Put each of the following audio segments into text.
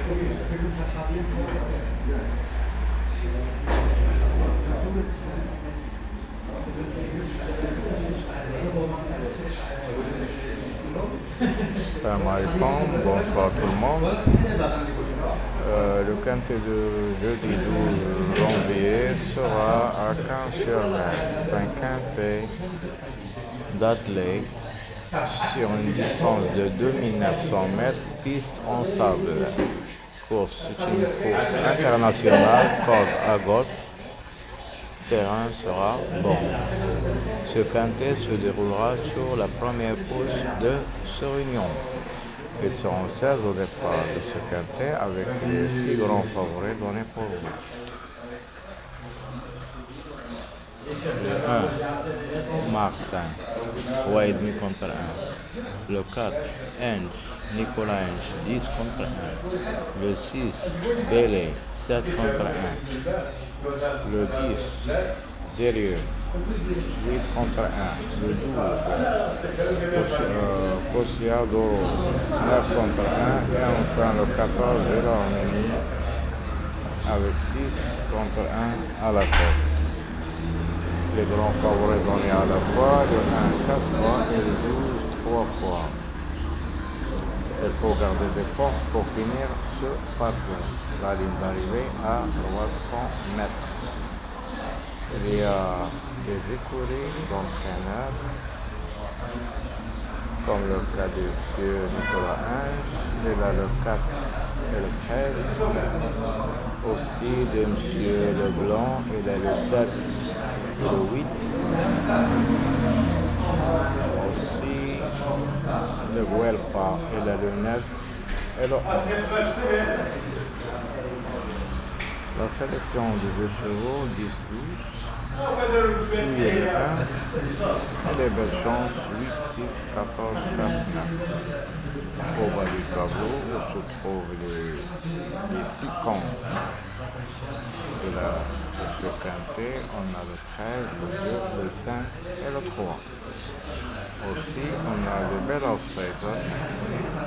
Salam alaikum, bonsoir tout le monde. Le quintet de jeudi 12 janvier sera à Caen-sur-Mer. C'est un quintet d'athlètes sur une distance de 2900 mètres, piste en sable. C'est une course internationale, corde à gauche, terrain sera bon. Ce quintet se déroulera sur la première course de ce réunion. Ils seront 16 au départ de ce quintet avec les 6 grands favoris donnés pour vous. Le 1, Martin, 3,5 contre 1. Le 4, Henge, Nicolas Henge, 10 contre 1. Le 6, Bélé, 7 contre 1. Le 10, Dérieux, 8 contre 1. Le 12, Cossiadoro, 9 contre 1. Et enfin le 14, Vélormini, avec 6 contre 1 à la tête. Les grands favoris donnés à la fois, le 1 4 fois et le 12 3 fois. Il faut garder des forces pour finir ce parcours. La ligne d'arrivée à 300 mètres. Il y a des écuries d'entraîneurs, comme le cas de M. Nicolas Henge, il a le 4 et le 13. Aussi de M. Leblanc, il a le 7 et le 8. Aussi de Guelpa, il a le 9 et le 11. La sélection des deux chevaux 10-12. Puis il y a le 1 et les belles chances 8, 6, 14, 4, 9. Au bas du tableau, on se trouve les piquants de ce quintet. On a le 13, le 2, le 5 et le 3. Aussi, on a le bel outsiders.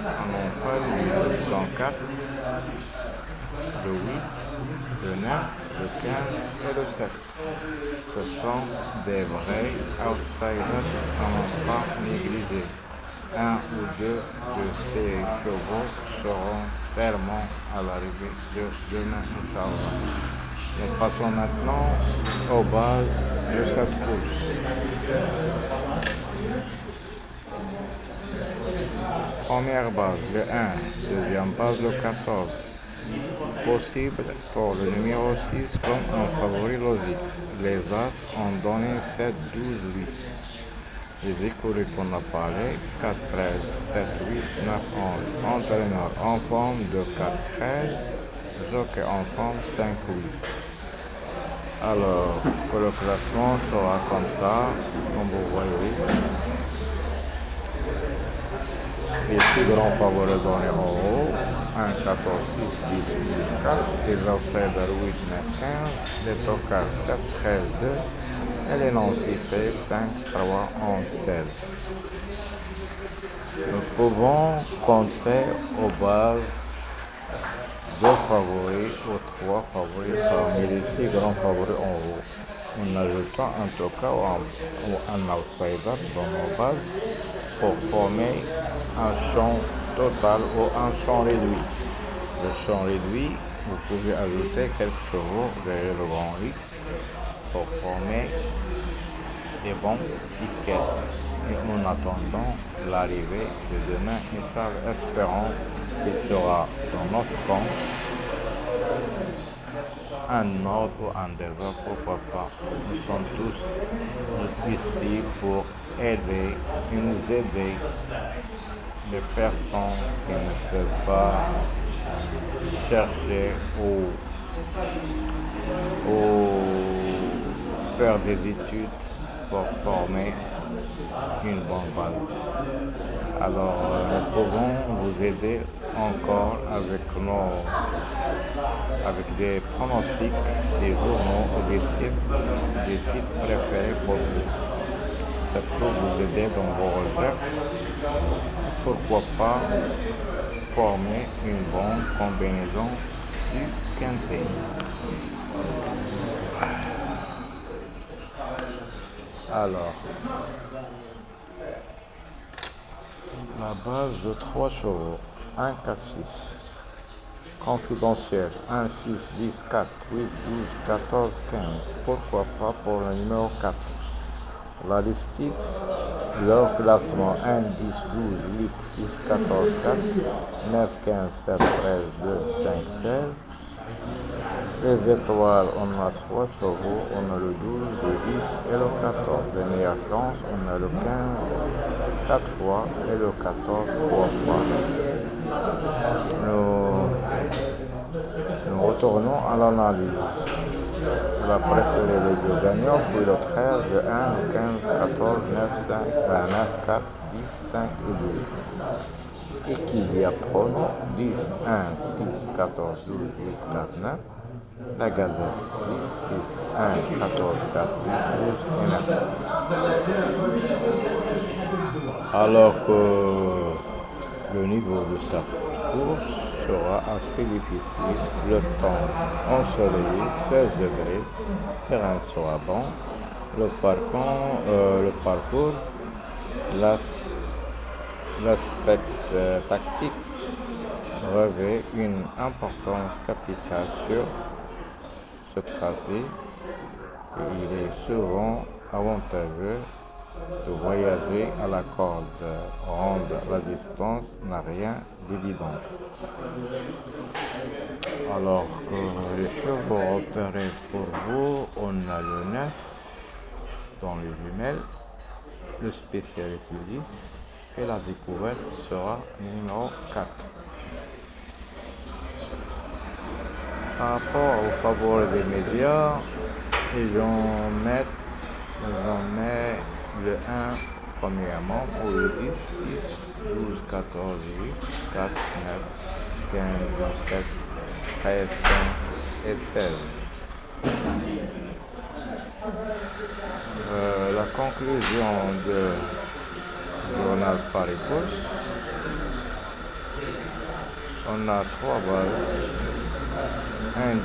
On en parle le 104, le 8, le 9, le 15 et le 7. Ce sont des vrais outsiders à ne pas négliger. Un ou deux de ces chevaux seront clairement à l'arrivée de demain, Inch'Allah. Nous passons maintenant aux bases de cette course. Première base, le 1. Deuxième base, le 14. Possible pour le numéro 6 comme un favori logique. Les As ont donné 7, 12, 8. Les écuries qu'on a parlé, 4, 13, 7, 8, 9, 11. Entraîneur en forme de 4, 13. Jockey en forme 5, 8. Alors, que le classement sera comme ça, comme vous voyez. Les 6 grands favoris donnés en haut, 1, 14, 6, 10, 8, 4, les outsiders 8, 9, 15, les tocards 7, 13, 2, et les non-cités 5, 3, 11, 16. Nous pouvons compter aux bases 2 favoris ou 3 favoris parmi les 6 grands favoris en haut, en ajoutant un tocard ou un outsider dans nos bases pour former un champ total ou un champ réduit. Le champ réduit, vous pouvez ajouter quelques chevaux derrière le grand 8 pour former des bons tickets. Et en attendant l'arrivée de demain, nous espérons qu'il sera dans notre camp un ordre ou un désordre, pourquoi pas. Nous sommes tous ici pour aider et nous aider les personnes qui ne peuvent pas chercher ou faire des études pour former une bonne base. Alors, nous pouvons vous aider encore avec des pronostics, des journaux ou des sites préférés pour vous. ça peut vous aider dans vos recherches. Pourquoi pas former une bonne combinaison du quintet. Alors, la base de 3 chevaux, 1, 4, 6. Confidentiel, 1, 6, 10, 4, 8, 12, 14, 15. Pourquoi pas pour le numéro 4. La listique, leur classement 1, 10, 12, 8, 6, 14, 4, 9, 15, 7, 13, 2, 5, 16. Les étoiles, on a 3 chevaux, on a le 12, le 10 et le 14. Les meilleures chances, on a le 15, 4 fois et le 14, 3 fois. Nous retournons à l'analyse. On va préférer les deux gagnants, puis le 13, le 1, le 15, 14, 9, 5, 9, 4, 10, 5 et 12. Équilibre pronom 10, 1, 6, 14, 12, 8, 4, 9. La gazette 10, 6, 1, 14, 4, 8, 12 et 9. Alors que le niveau de sa course sera assez difficile, le temps ensoleillé, 16 degrés, terrain sera bon, le parcours, l'aspect tactique revêt une importance capitale sur ce tracé et il est souvent avantageux de voyager à la corde, rendre la distance n'a rien d'évident. Alors que les chevaux repérés pour vous, on a le 9 dans les jumelles, le spécialiste le 10 et la découverte sera numéro 4. Par rapport aux favoris des médias, ils en mettent le 1 premièrement pour le 10, 6, 12, 14, 8, 4, 9, 15, 17, 13, 5 et 16. La conclusion de journal Paris-Course, on a 3 bases, 1, 10,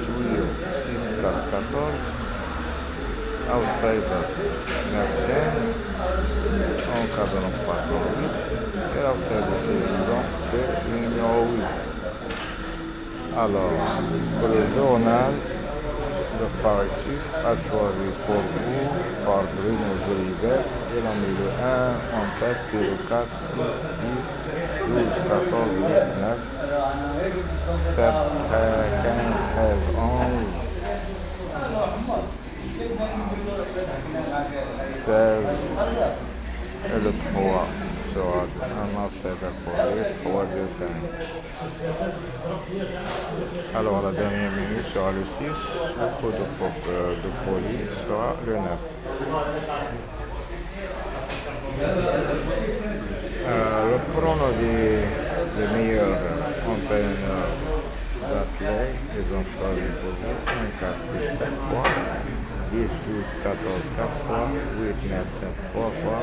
12, Julio, 6, 4, 14, Outsider 9, 15, en cas de non pas 8, et l'Outsider c'est le numéro 8. Alors, pour le journal, le Paris a choisi pour vous par Bruno Jolivet, il a mis le 1 en tête, puis le 4, 6, 10, 12, 14, 8, 9, 7, 15, 13, 11, 16 et le 3 sera un obstacle pour les 3, 2, 5. Alors la dernière minute sera le 6, le coup de folie sera le 9. Le prono des meilleurs entraîneurs d'athlètes, ils ont choisi pour vous 1, 4, 6, 7 fois, 10, 12, 14, 4 fois, 8, 9, 7, 3 fois,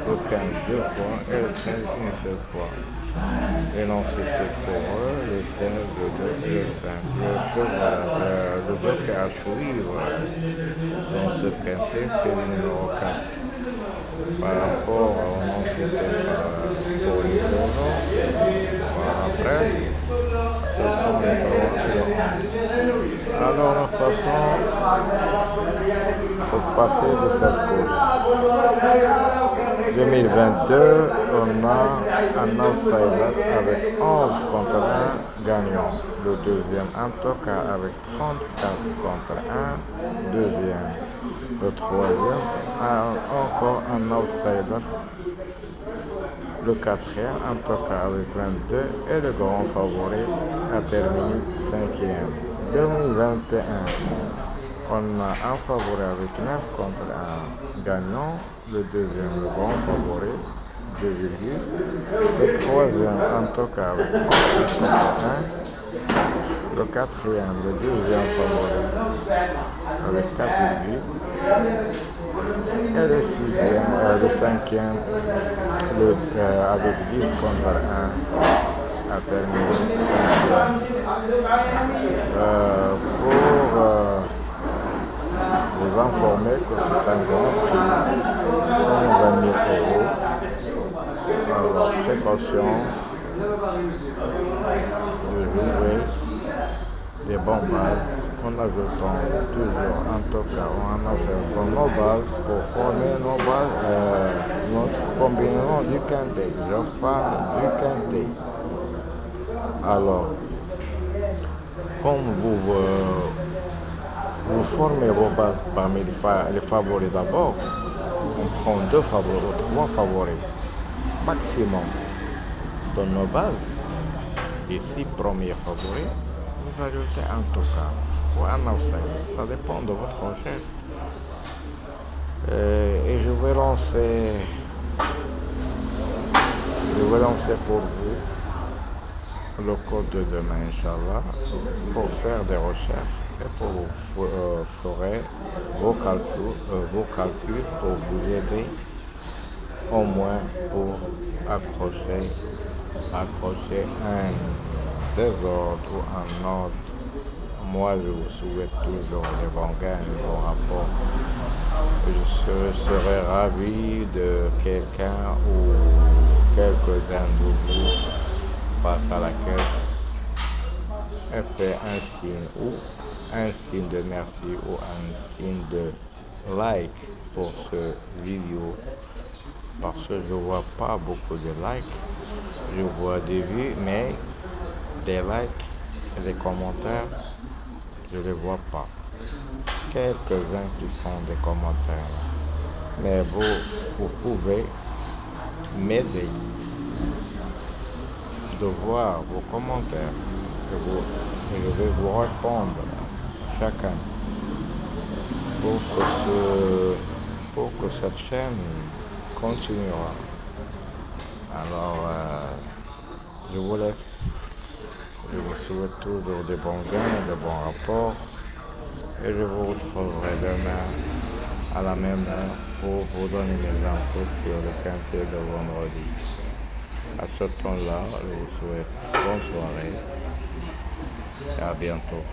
le 15, 2 fois et le 13, une seule fois. Et ensuite pour eux, le 16, le 2 et le 5. Le bloc à suivre dans ce quintet, c'est le numéro 4. Par rapport au nom qui était pour les journaux, après, ce sont les 3 et le 11. Alors nous passons au passé de cette course. 2022, on a un outsider avec 11 contre 1 gagnant. Le deuxième, un tocard avec 34 contre 1, deuxième. Le troisième, encore un outsider. Le quatrième, un tocard avec 22 et le grand favori a terminé 5e. 2021, on a un favori avec 9 contre 1 gagnant. Le deuxième, le grand favori, 2 virgules. Le troisième, un tocard avec 38 contre 1. Le quatrième, le deuxième favori avec 4 virgules. Et le sixième, le cinquième, avec 10 contre un, a terminé. Pour vous informer que c'est un grand prix, 120 000 euros. Alors, précaution de jouer des bonnes bases en ajoutant toujours un toca ou en ajoutant nos bases pour former nos bases, notre combinaison du quintet. Je parle du quintet. Alors, comme vous formez vos bases parmi les favoris d'abord, on prend 2 favoris ou 3 favoris maximum dans nos bases. Les 6 premiers favoris, vous ajoutez un toca ou un outside. Ça dépend de votre recherche. Et je vais lancer pour vous le code de demain, Inch'Allah, pour faire des recherches et pour vous ferez vos calculs pour vous aider au moins pour accrocher un désordre ou un ordre. Moi, je vous souhaite toujours des bons gains, des bons rapports. Je serais ravi de quelqu'un ou quelques-uns de vous passe à la caisse et fait un signe ou un signe de merci ou un signe de like pour ce vidéo parce que je vois pas beaucoup de likes. Je vois des vues mais des likes et des commentaires je ne les vois pas. Quelques-uns qui font des commentaires. Mais vous pouvez m'aider de voir vos commentaires et je vais vous répondre chacun pour que cette chaîne continuera. Alors, je vous laisse. Je vous souhaite toujours des bons gains, de bons rapports. Et je vous retrouverai demain à la même heure pour vous donner les infos sur le quintet de vendredi. À ce temps-là, je vous souhaite bonne soirée et à bientôt.